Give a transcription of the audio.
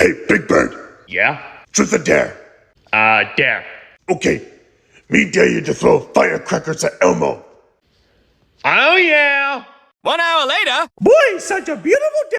Hey, Big Bird. Yeah? Truth or dare? Dare. Okay. Me dare you to throw firecrackers at Elmo. Oh, yeah! 1 hour later. Boy, such a beautiful day.